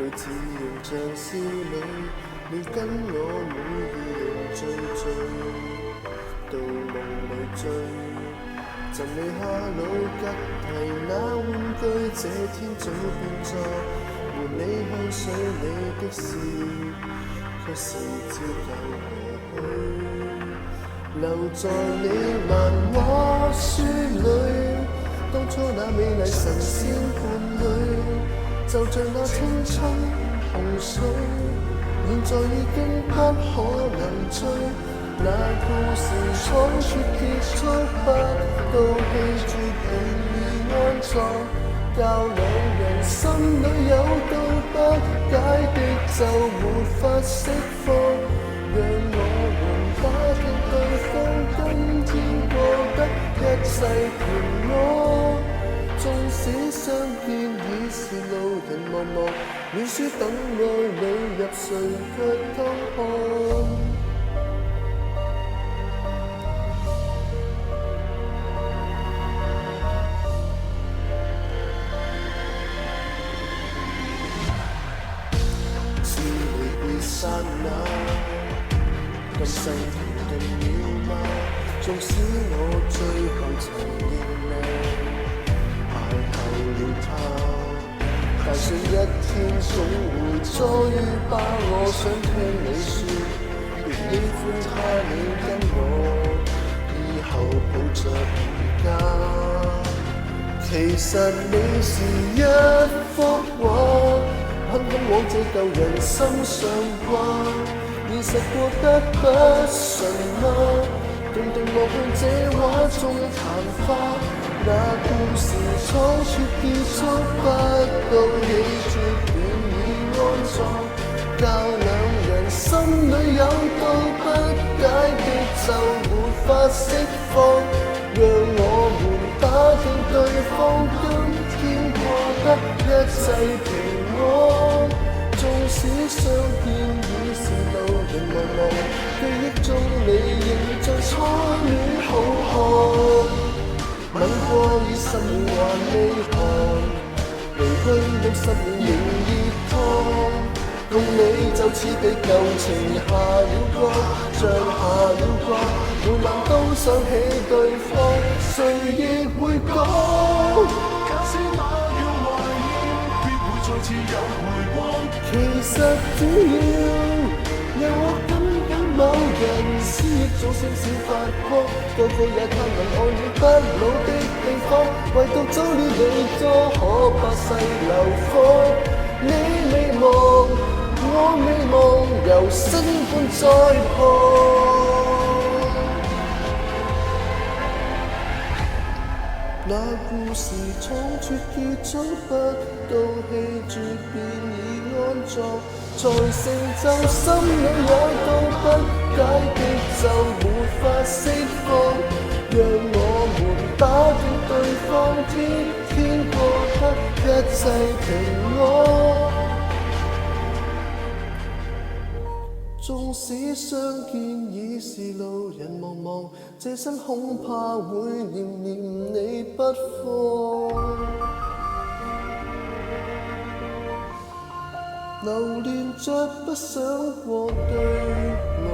佢似形像少女，你跟我每夜醉醉，到夢裏追。贈你哈魯吉提那玩具，這天早變作瞞你看水你的事，卻是照舊過去。留在你漫畫書裏，當初那美麗神仙伴侶，就像那青春洪水，現在已經不可能追。那故事倉促結束，不到氣絕便已安葬，教兩人心裏有道不解的就沒法釋放，讓我們打聽對方今天過得一切平安。縱使相見已是路人茫茫，戀書等愛侶入睡卻偷看。剎那，今世停頓了嗎？縱使我最後曾認命，邂逅了他，但信一天總會遭遇吧。我想聽你說，越喜歡他，你跟我以後抱着回家。其實你是一幅畫，狠狠往這舊人心上掛，現實過得不順嗎？動落向這畫中曇花，那故事倉促結束，不到氣絕便已安葬，教兩人心裏有道不解的就沒法釋放，讓我們打聽對方今天過得一切平安。縱使相見已是路人茫茫，記憶中你仍在初戀好漢。吻過已10年還未寒，離去60年仍熱燙。共你就似地舊情下了光，像下了光，每晚都想起對方，誰亦會講。假使那樣懷念，必會再次有回光。其實只要讓我緊緊某人，思憶早聲小發光，個個也探問愛戀不老的地方，唯獨早了你多可百世流芳。你未忘，我未忘，由星般在旁。那故事倉促結束，不到氣絕便已安葬，在成就心裏也道不解的就沒法釋放，讓我們打聽對方天天過得一切平安。縱使相見已是路人茫茫，這生恐怕會念念你不放。留戀着不想過對我。